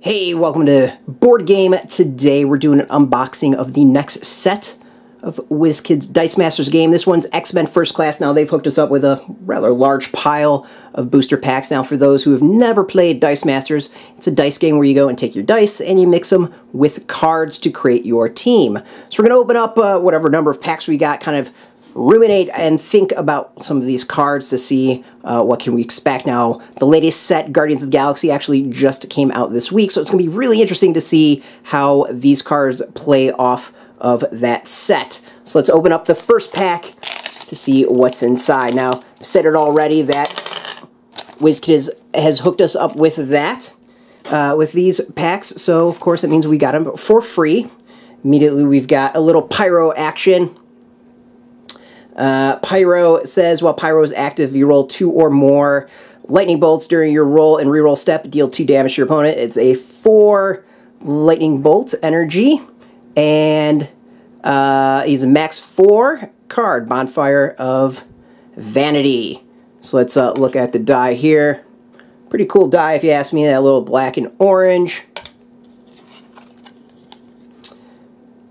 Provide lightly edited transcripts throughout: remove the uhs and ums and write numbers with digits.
Hey, welcome to Board Game. Today we're doing an unboxing of the next set of WizKids Dice Masters game. This one's X-Men First Class. Now they've hooked us up with a rather large pile of booster packs. Now for those who have never played Dice Masters, it's a dice game where you go and take your dice and you mix them with cards to create your team. So we're going to open up whatever number of packs we got, kind of ruminate and think about some of these cards to see what can we expect. Now, the latest set, Guardians of the Galaxy, actually just came out this week, so it's going to be really interesting to see how these cards play off of that set. So let's open up the first pack to see what's inside. Now, I've said it already that WizKids has hooked us up with that, with these packs, so of course it means we got them for free. Immediately we've got a little Pyro action. Pyro says, while Pyro is active, you roll 2 or more lightning bolts during your roll and reroll step, deal 2 damage to your opponent. It's a 4 lightning bolt energy, and he's a max 4 card, Bonfire of Vanity. So let's look at the die here. Pretty cool die if you ask me, that little black and orange.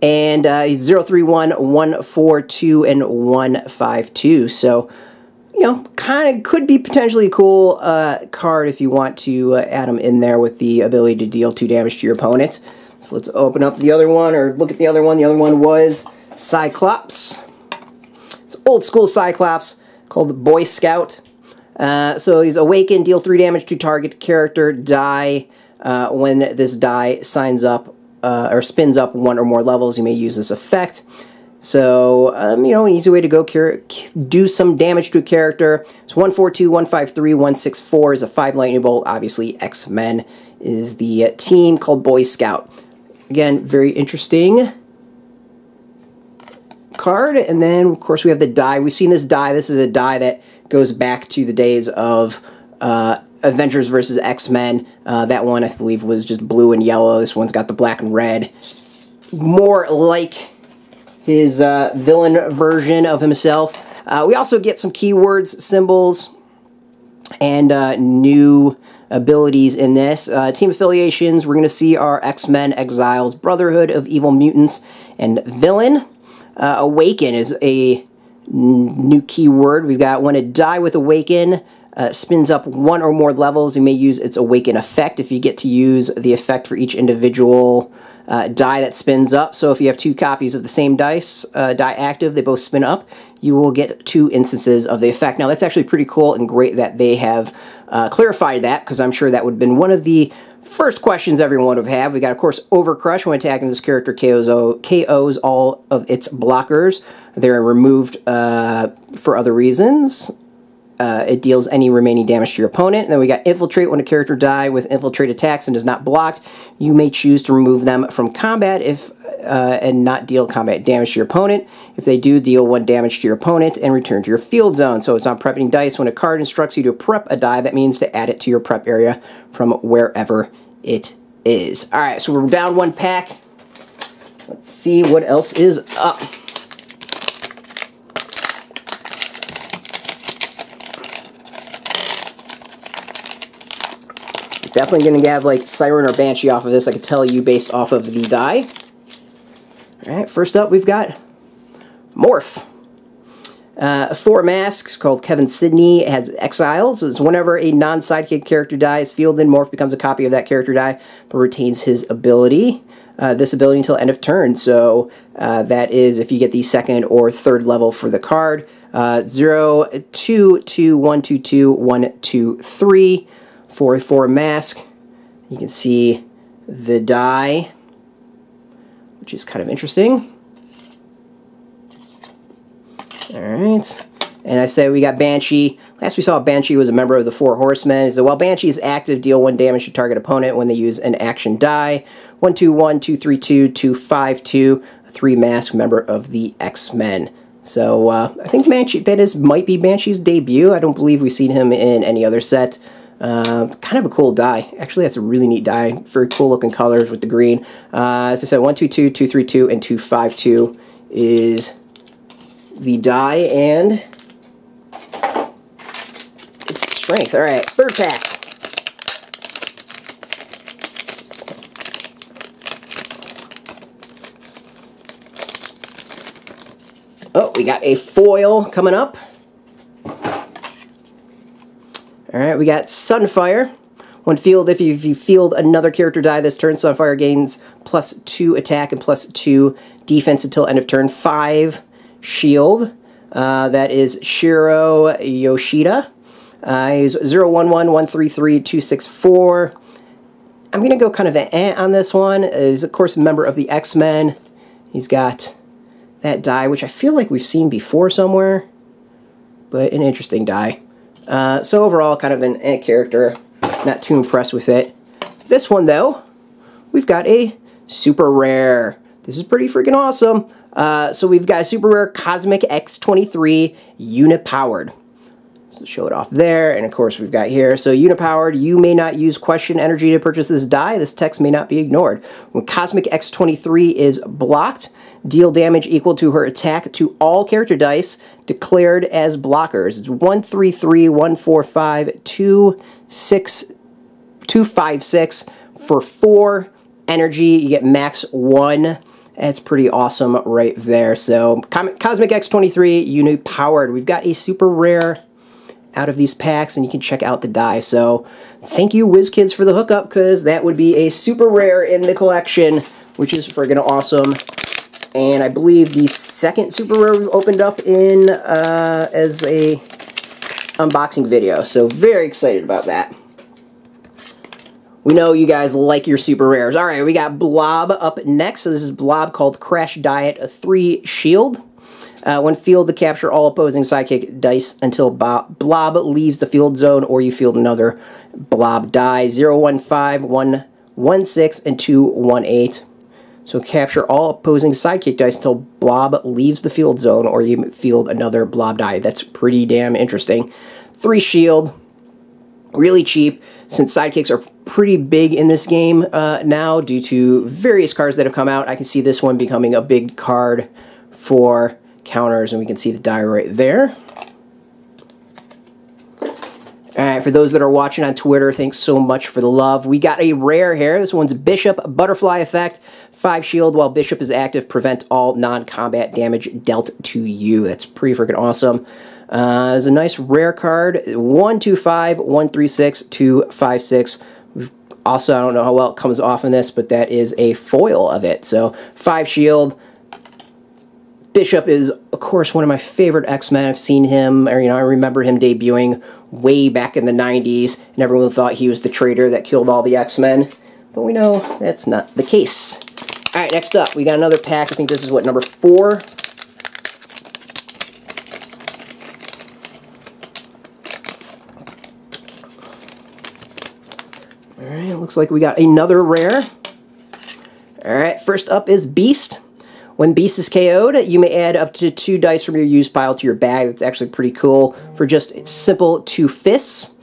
And he's 031, 142, and 152. So, you know, kind of could be potentially a cool card if you want to add him in there with the ability to deal 2 damage to your opponent. So let's open up the other one, or look at the other one. The other one was Cyclops. It's old school Cyclops called the Boy Scout. So he's awakened, deal 3 damage to target character die. When this die signs up or spins up 1 or more levels, you may use this effect. So, you know, an easy way to go do some damage to a character. So 142, 153, 164 is a 5 lightning bolt. Obviously, X-Men is the team called Boy Scout. Again, very interesting card. And then, of course, we have the die. We've seen this die. This is a die that goes back to the days of Avengers versus X-Men. That one, I believe, was just blue and yellow. This one's got the black and red. More like his villain version of himself. We also get some keywords, symbols, and new abilities in this. Team affiliations, we're going to see our X-Men, Exiles, Brotherhood of Evil Mutants, and Villain. Awaken is a new keyword. We've got when a die with Awaken spins up 1 or more levels, you may use its Awaken effect. If you get to use the effect for each individual die that spins up, so if you have 2 copies of the same die active, they both spin up, you will get 2 instances of the effect. Now that's actually pretty cool and great that they have clarified that, because I'm sure that would have been one of the first questions everyone would have. We got, of course, Overcrush. When attacking this character, KOs all of its blockers. They're removed for other reasons. It deals any remaining damage to your opponent. And then we got Infiltrate. When a character dies with Infiltrate attacks and is not blocked, you may choose to remove them from combat and not deal combat damage to your opponent. If they do, deal 1 damage to your opponent and return to your field zone. So it's on prepping dice. When a card instructs you to prep a die, that means to add it to your prep area from wherever it is. Alright, so we're down 1 pack. Let's see what else is up. Definitely going to have like Siren or Banshee off of this, I can tell you based off of the die. Alright, first up we've got Morph. 4 masks, called Kevin Sidney, has Exiles. It's whenever a non-sidekick character dies, fielded, Morph becomes a copy of that character die, but retains his ability. This ability until end of turn, so that is if you get the 2nd or 3rd level for the card. 0, 2, 2, 1, 2, 2, 1, 2, 3. 4 mask. You can see the die, which is kind of interesting. Alright. And I said we got Banshee. Last we saw Banshee was a member of the 4 Horsemen. So while Banshee is active, deal 1 damage to target opponent when they use an action die. 1, 2, 1, 2, 3, 2, 2, 5, 2. A 3 mask member of the X-Men. So I think Banshee, might be Banshee's debut. I don't believe we've seen him in any other set. Kind of a cool die. Actually, that's a really neat die. Very cool looking colors with the green. As I said, 1, 2, 2, 2, 3, 2, and 2, 5, 2 is the die, and it's strength. Alright, 3rd pack. Oh, we got a foil coming up. Alright, we got Sunfire. When field, if you field another character die this turn, Sunfire gains +2 attack and +2 defense until end of turn. 5 shield. That is Shiro Yoshida. He's 011-133-264. I'm going to go kind of an on this one. He's, of course, a member of the X-Men. He's got that die, which I feel like we've seen before somewhere, but an interesting die. So overall, kind of an character. Not too impressed with it. This one, though, we've got a super rare. This is pretty freaking awesome. So we've got a super rare Cosmic X23 Unipowered. So show it off there, and of course we've got here. So Unipowered, you may not use question energy to purchase this die. This text may not be ignored. When Cosmic X23 is blocked, deal damage equal to her attack to all character dice declared as blockers. It's 133, 145, 256 for 4 energy. You get max 1. That's pretty awesome right there. So Cosmic X23 Unipowered. We've got a super rare out of these packs, and you can check out the die. So thank you, WizKids, for the hookup, because that would be a super rare in the collection, which is friggin' awesome. And I believe the second super rare we've opened up in as a unboxing video. So very excited about that. We know you guys like your super rares. All right, we got Blob up next. So this is Blob called Crash Diet, a 3 shield. When fielded, capture all opposing sidekick dice until Blob leaves the field zone, or you field another Blob die. 0, 15, 1, 16, and 2, 18. So capture all opposing sidekick dice until Blob leaves the field zone, or you field another Blob die. That's pretty damn interesting. 3 shield, really cheap, since sidekicks are pretty big in this game now due to various cards that have come out. I can see this one becoming a big card for counters, and we can see the die right there. Alright, for those that are watching on Twitter, thanks so much for the love. We got a rare here. This one's Bishop, Butterfly Effect. 5 shield. While Bishop is active, prevent all non-combat damage dealt to you. That's pretty freaking awesome. It's a nice rare card. 125, 136, 256. Also, I don't know how well it comes off in this, but that is a foil of it. So 5 shield. Bishop is, of course, one of my favorite X-Men. I've seen him, or, I remember him debuting way back in the 90s, and everyone thought he was the traitor that killed all the X-Men. But we know that's not the case. All right, next up, we got another pack. I think this is, what, number 4? All right, looks like we got another rare. All right, first up is Beast. When Beast is KO'd, you may add up to 2 dice from your used pile to your bag. That's actually pretty cool for just simple 2 fists.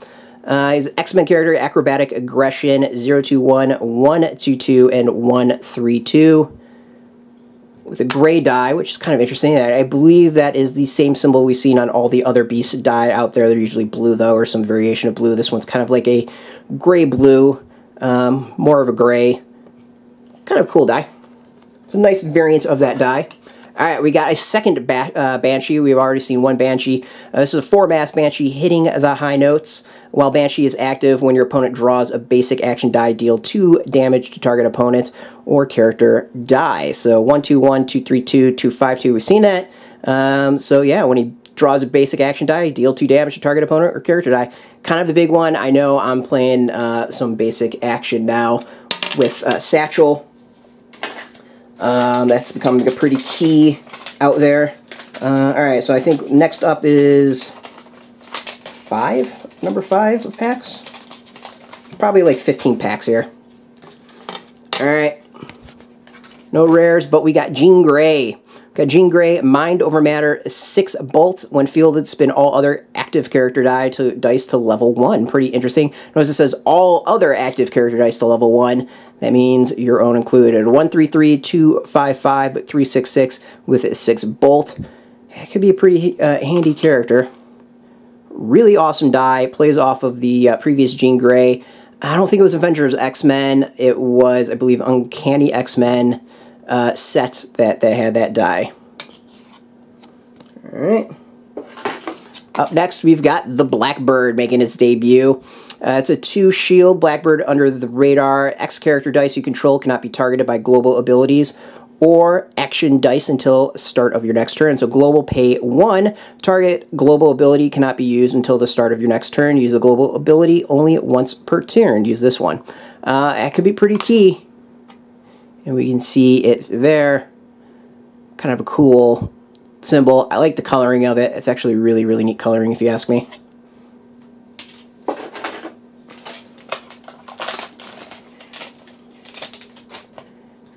He's an X-Men character, Acrobatic Aggression, 021, 122, and 132. With a gray die, which is kind of interesting. I believe that is the same symbol we've seen on all the other Beast die out there. They're usually blue, though, or some variation of blue. This one's kind of like a gray-blue, more of a gray. Kind of cool die. It's a nice variant of that die. Alright, we got a second Banshee. We've already seen one Banshee. This is a 4-mass Banshee hitting the high notes. While Banshee is active, when your opponent draws a basic action die, deal 2 damage to target opponent or character die. So 121, 232, 252. We've seen that. So yeah, when he draws a basic action die, deal 2 damage to target opponent or character die. Kind of the big one. I know I'm playing some basic action now with Satchel. That's becoming a pretty key out there. Alright, so I think next up is 5, number 5 of packs. Probably like 15 packs here. Alright. No rares, but we got Jean Grey. Got Jean Grey, Mind Over Matter, 6 Bolt. When fielded, spin all other active character dice to level 1. Pretty interesting. Notice it says all other active character dice to level 1. That means your own included. 133, 255, 366 with a 6 Bolt. It could be a pretty handy character. Really awesome die. Plays off of the previous Jean Grey. I don't think it was Avengers X-Men. It was, I believe, Uncanny X-Men set that had that die. Alright. Up next, we've got the Blackbird making its debut. It's a 2 shield Blackbird under the radar. X character dice you control cannot be targeted by global abilities or action dice until start of your next turn. So global pay 1. Target global ability cannot be used until the start of your next turn. Use the global ability only once per turn. Use this one. That could be pretty key. And we can see it there. Kind of a cool symbol. I like the coloring of it. It's actually really, really neat coloring if you ask me.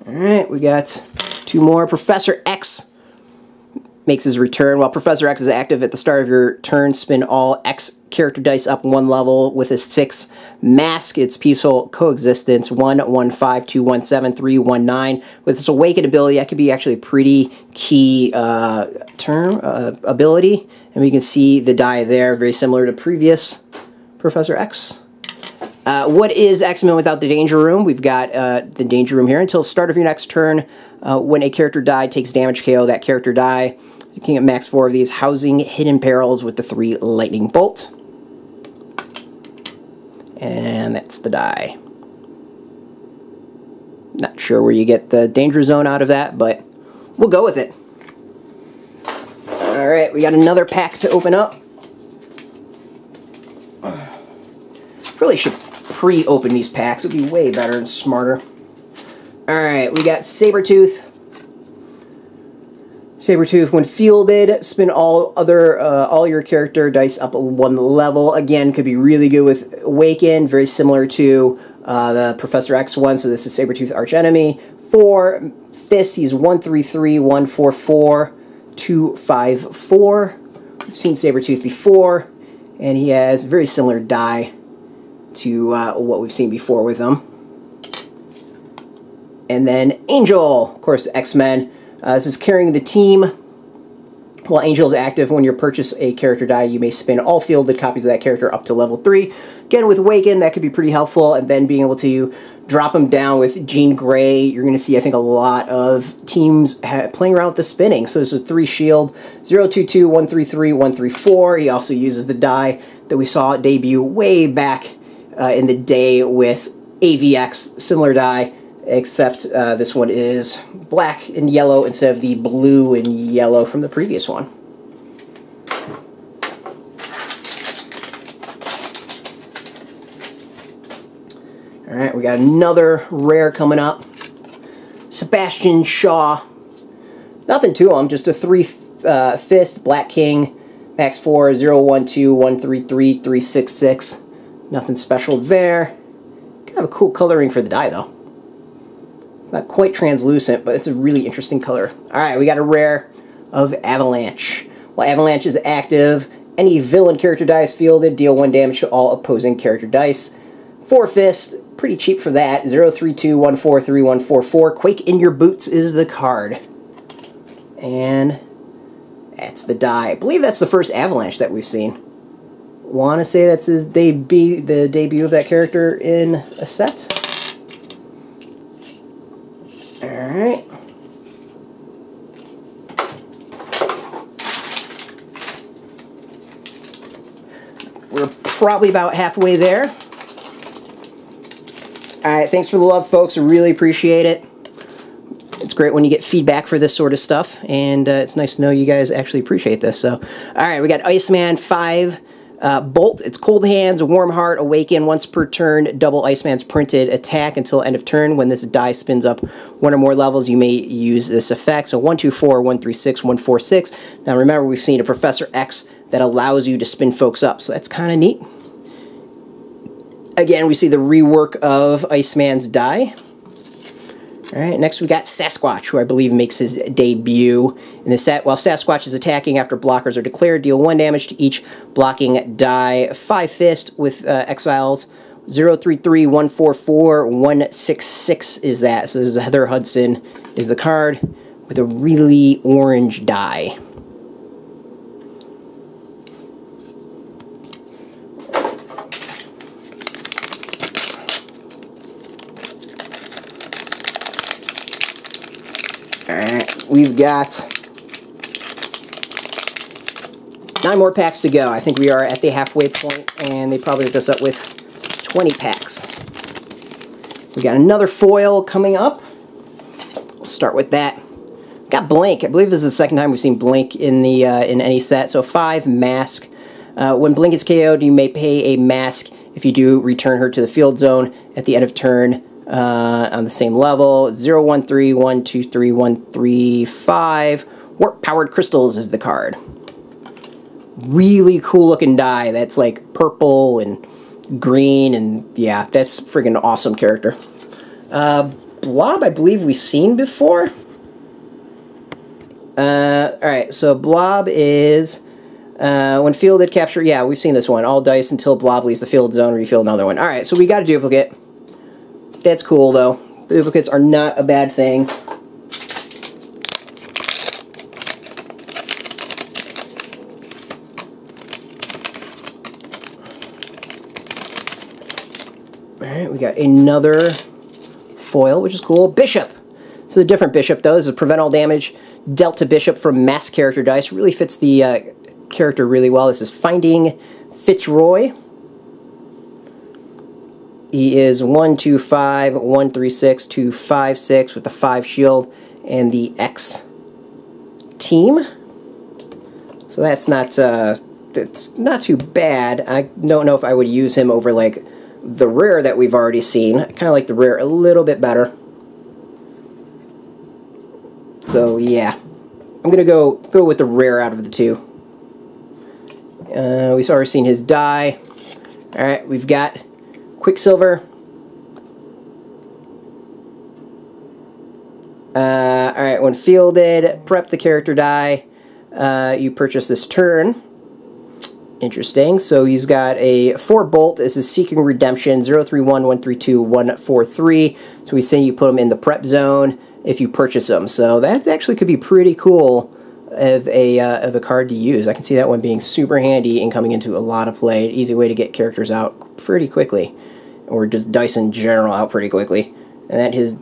Alright, we got 2 more. Professor X makes his return. While Professor X is active at the start of your turn, spin all X character dice up 1 level with his 6. Mask its peaceful coexistence 1, 1, 5, 2, 1, 7, 3, 1, 9. With its awaken ability, that could be actually a pretty key ability. And we can see the die there, very similar to previous Professor X. What is X-Men without the Danger Room? We've got the Danger Room here. Until start of your next turn, when a character die takes damage KO that character die. You can get max 4 of these. Housing Hidden Perils with the 3 Lightning Bolt. And that's the die. Not sure where you get the Danger Zone out of that, but we'll go with it. Alright, we got another pack to open up. Really should pre-open these packs. It would be way better and smarter. Alright, we got Sabretooth. Sabretooth, when fielded, spin all your character dice up 1 level. Again, could be really good with Awaken, very similar to the Professor X one, so this is Sabretooth Archenemy. 4 fists, he's 133, 144, 254. We've seen Sabretooth before, and he has very similar die to what we've seen before with him. And then Angel, of course, X-Men. This is carrying the team. While Angel is active, when you purchase a character die, you may spin all fielded copies of that character up to level 3. Again, with Awaken, that could be pretty helpful, and then being able to drop them down with Jean Grey. You're going to see, I think, a lot of teams playing around with the spinning. So this is 3 shield, 022, 133, 134. He also uses the die that we saw debut way back in the day with AVX, similar die, except this one is black and yellow instead of the blue and yellow from the previous one. Alright, we got another rare coming up. Sebastian Shaw. Nothing to him, just a 3 fist, Black King, max 4, 012, 133, 366. Nothing special there. Kind of a cool coloring for the die, though. It's not quite translucent, but it's a really interesting color. Alright, we got a rare of Avalanche. While Avalanche is active, any villain character dice fielded, deal 1 damage to all opposing character dice. 4 fist, pretty cheap for that. 032, 143, 144. Quake in Your Boots is the card. And that's the die. I believe that's the first Avalanche that we've seen. Want to say that's his debut, the debut of that character in a set. Alright. We're probably about halfway there. Alright, thanks for the love, folks. I really appreciate it. It's great when you get feedback for this sort of stuff, and it's nice to know you guys actually appreciate this. So, alright, we got Iceman 5. Bolt, it's Cold Hands, Warm Heart, Awaken, once per turn, double Iceman's printed attack until end of turn. When this die spins up 1 or more levels, you may use this effect. So 124, 136, 146. Now remember, we've seen a Professor X that allows you to spin folks up, so that's kind of neat. Again, we see the rework of Iceman's die. Alright, next we got Sasquatch, who I believe makes his debut in the set. While Sasquatch is attacking after blockers are declared, deal 1 damage to each blocking die. 5 fist with exiles. 033, 144, 166 is that. So this is Heather Hudson is the card with a really orange die. Alright, we've got 9 more packs to go. I think we are at the halfway point, and they probably hooked us up with 20 packs. We got another foil coming up. We'll start with that. Got Blink. I believe this is the second time we've seen Blink in the in any set. So 5 mask. When Blink is KO'd, you may pay a mask. If you do, return her to the field zone at the end of turn on the same level. 013, 123, 135. Warp-powered crystals is the card. Really cool looking die. That's like purple and green, and yeah, that's friggin' awesome character. Blob, I believe we've seen before. Alright, so Blob is, when fielded, capture, yeah, we've seen this one. All dice until Blob leaves the field zone, refill another one. Alright, so we got a duplicate. That's cool, though. Duplicates are not a bad thing. Alright, we got another foil, which is cool. Bishop. So a different Bishop, though. This is prevent all damage dealt to Bishop from mass character dice. Really fits the character really well. This is Finding Fitzroy. He is 125, 136, 256 with the 5 shield and the X team. So that's not too bad. I don't know if I would use him over like the rare that we've already seen. I kind of like the rare a little bit better. So yeah, I'm gonna go with the rare out of the two. We've already seen his die. All right, we've got Quicksilver. All right, when fielded, prep the character die. You purchase this turn. Interesting. So he's got a 4 bolt. This is Seeking Redemption. 031, 132, 143. So he's saying you put him in the prep zone if you purchase them. So that actually could be pretty cool of a card to use. I can see that one being super handy and coming into a lot of play. Easy way to get characters out pretty quickly, or just dice in general out pretty quickly. And that is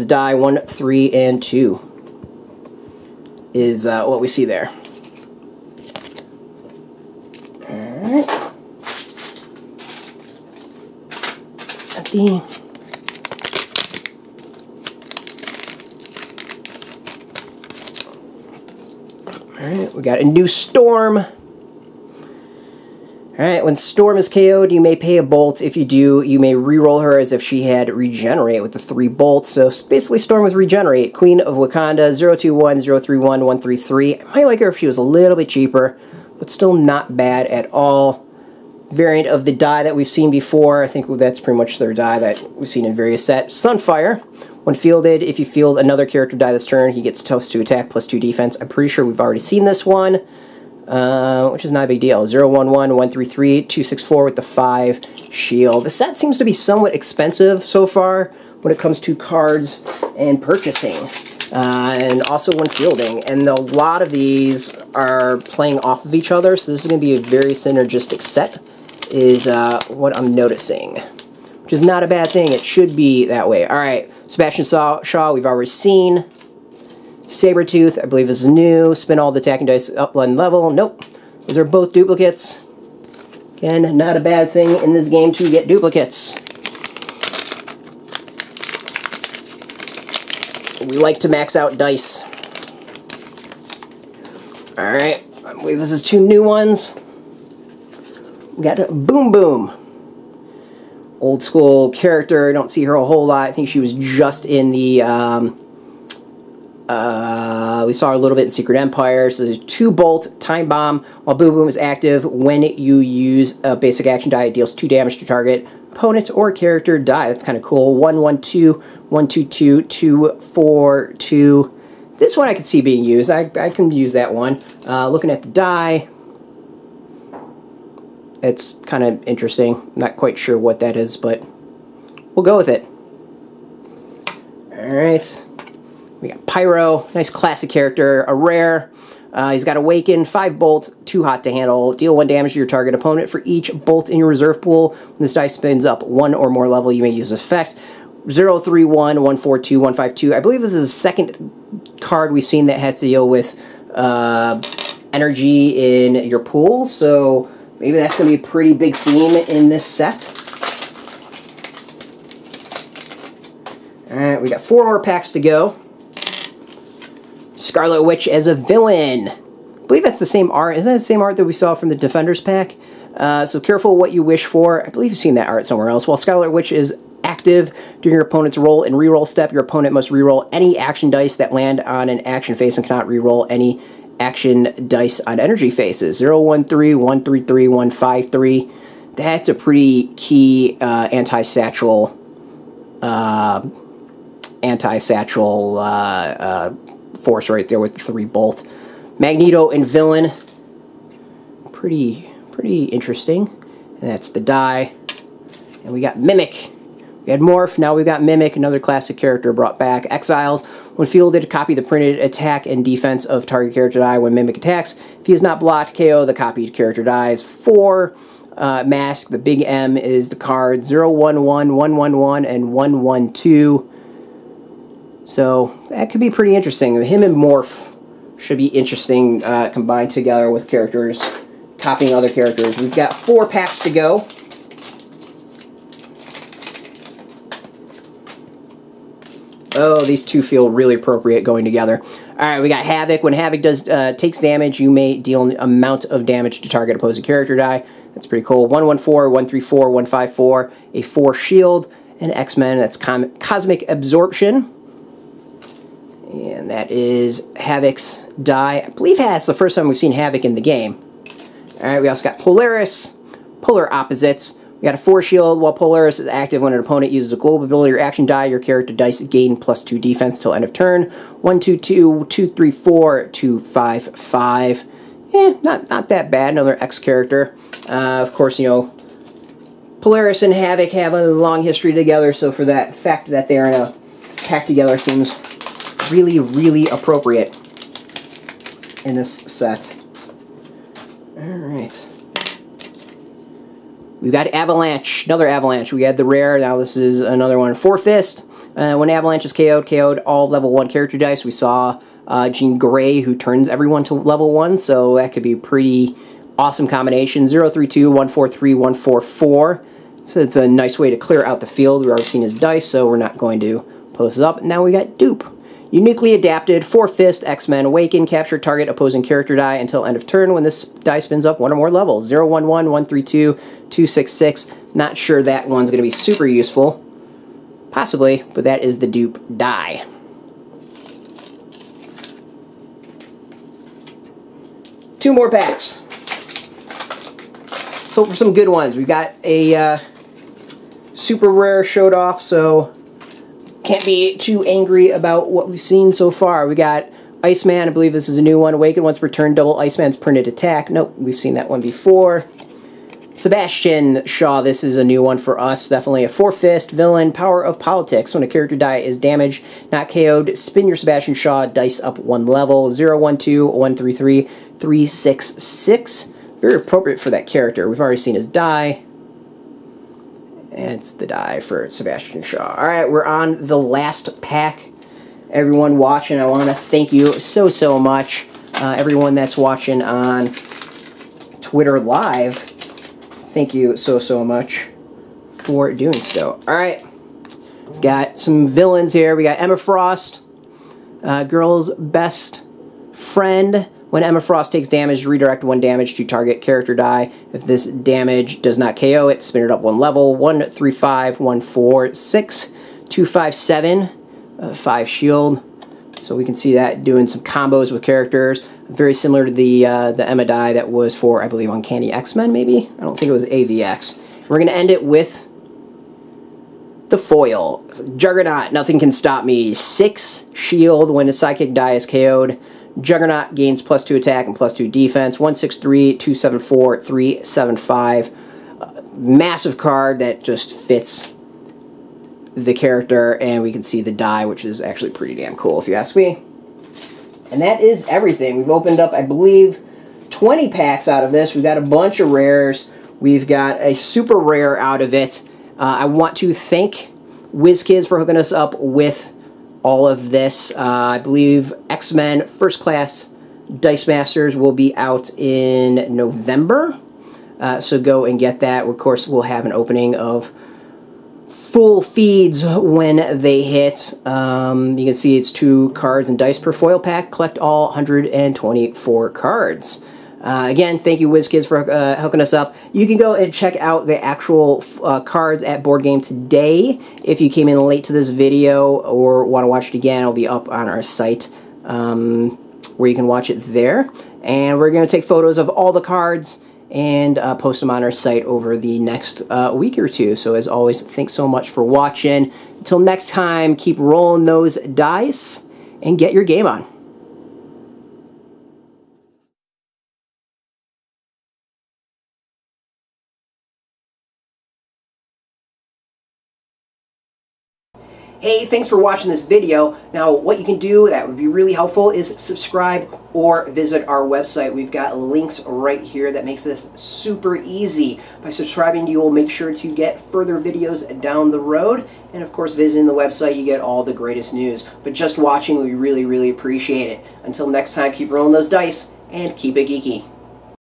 die 1, 3, and 2 is what we see there. Alright. Alright, we got a new Storm. Alright, when Storm is KO'd, you may pay a bolt. If you do, you may reroll her as if she had Regenerate with the 3 bolts. So basically Storm with Regenerate. Queen of Wakanda, 021, 031, 133. I might like her if she was a little bit cheaper, but still not bad at all. Variant of the die that we've seen before. I think that's pretty much their die that we've seen in various sets. Sunfire. When fielded, if you field another character die this turn, he gets +2 attack, +2 defense. I'm pretty sure we've already seen this one, which is not a big deal. 011, 133, 264 with the 5 shield. The set seems to be somewhat expensive so far when it comes to cards and purchasing, and also when fielding. And a lot of these are playing off of each other, so this is going to be a very synergistic set, is what I'm noticing, which is not a bad thing. It should be that way. All right, Sebastian Shaw, we've already seen. Sabretooth, I believe is new. Spin all the attacking dice up one level. Nope. Those are both duplicates. Again, not a bad thing in this game to get duplicates. We like to max out dice. Alright, I believe this is 2 new ones. We got Boom Boom. Old school character. I don't see her a whole lot. I think she was just in the, we saw her a little bit in Secret Empire. So there's 2 bolt, time bomb. While Boom Boom is active, when you use a basic action die, it deals 2 damage to target opponent or character die. That's kind of cool. 112, 122, 242. This one I can see being used. I can use that one. Looking at the die, it's kind of interesting. Not quite sure what that is, but we'll go with it. Alright. We got Pyro. Nice classic character. A rare. He's got Awaken, 5 bolt, 2 hot to handle. Deal 1 damage to your target opponent for each bolt in your reserve pool. When this die spins up 1 or more level, you may use effect. 031, 142, 152. I believe this is the second card we've seen that has to deal with energy in your pool, so maybe that's going to be a pretty big theme in this set. Alright, we got 4 more packs to go. Scarlet Witch as a villain. I believe that's the same art. Isn't that the same art that we saw from the Defenders pack? So careful what you wish for. I believe you've seen that art somewhere else. While Scarlet Witch is active during your opponent's roll and reroll step, your opponent must reroll any action dice that land on an action face and cannot reroll any action dice on energy faces. 013, 133, 153. That's a pretty key anti-satchel force right there with the 3 bolt. Magneto and villain. Pretty interesting. And that's the die. And we got Mimic. We had Morph, now we've got Mimic, another classic character brought back. Exiles. When fielded, copy the printed attack and defense of target character die when Mimic attacks. If he is not blocked, KO the copied character dies. 4. Mask, the big M is the card. 011, 111, and 112. So that could be pretty interesting. Him and Morph should be interesting combined together with characters, copying other characters. We've got 4 packs to go. Oh, these two feel really appropriate going together. Alright, we got Havoc. When Havoc takes damage, you may deal an amount of damage to target opposing character die. That's pretty cool. 114, 134, 154, a 4 shield, and X-Men, that's Cosmic Absorption. And that is Havoc's die. I believe that's the first time we've seen Havoc in the game. Alright, we also got Polaris, Polar Opposites. We got a 4 shield. While Polaris is active, when an opponent uses a global ability or action die, your character dice gain +2 defense till end of turn. 122, 234, 255. Not that bad. Another X character. Of course, you know, Polaris and Havoc have a long history together, so for that fact that they're in a pack together seems really, really appropriate in this set. Alright. We've got Avalanche, another Avalanche. We had the rare, now this is another one. 4 Fist. When Avalanche is KO'd all level 1 character dice. We saw Jean Grey, who turns everyone to level 1, so that could be a pretty awesome combination. 032, 143, 144. So it's a nice way to clear out the field. We've already seen his dice, so we're not going to post it up. Now we got Dupe. Uniquely adapted, 4 Fist, X-Men, Awaken, capture target opposing character die until end of turn when this die spins up 1 or more levels. 011, 132, 266. Not sure that one's going to be super useful. Possibly, but that is the Dupe die. Two more packs. So for some good ones, we've got a super rare showed off, so can't be too angry about what we've seen so far. We got Iceman, I believe this is a new one. Awaken once per turn, double Iceman's printed attack. Nope, we've seen that one before. Sebastian Shaw, this is a new one for us. Definitely a 4 Fist, villain, Power of Politics. When a character die is damaged, not KO'd, spin your Sebastian Shaw dice up 1 level. 012, 133, 366. Very appropriate for that character. We've already seen his die. And it's the die for Sebastian Shaw. Alright, we're on the last pack. Everyone watching, I want to thank you so much. Everyone that's watching on Twitter Live, thank you so much for doing so. Alright, we've got some villains here. We got Emma Frost, Girl's Best Friend. When Emma Frost takes damage, redirect 1 damage to target character die. If this damage does not KO it, spin it up 1 level. 135, 146, 257, 5 shield. So we can see that doing some combos with characters. Very similar to the Emma die that was for, I believe, Uncanny X-Men, maybe? I don't think it was AVX. We're going to end it with the foil. Juggernaut, nothing can stop me. 6 shield when a psychic die is KO'd. Juggernaut gains +2 attack and +2 defense. 163, 274, 375. Massive card that just fits the character, and we can see the die, which is actually pretty damn cool if you ask me. And that is everything. We've opened up, I believe, 20 packs out of this. We've got a bunch of rares. We've got a super rare out of it. I want to thank WizKids for hooking us up with all of this. I believe X-Men First Class Dice Masters will be out in November, so go and get that. Of course, we'll have an opening of full feeds when they hit. You can see it's 2 cards and dice per foil pack. Collect all 124 cards. Again, thank you WizKids for hooking us up. You can go and check out the actual cards at Board Game Today. If you came in late to this video or want to watch it again, it'll be up on our site where you can watch it there. And we're going to take photos of all the cards and post them on our site over the next week or two. So as always, thanks so much for watching. Until next time, keep rolling those dice and get your game on. Hey, thanks for watching this video. Now, what you can do that would be really helpful is subscribe or visit our website. We've got links right here that makes this super easy. By subscribing, you will make sure to get further videos down the road. And of course, visiting the website, you get all the greatest news. But just watching, we really, really appreciate it. Until next time, keep rolling those dice and keep it geeky.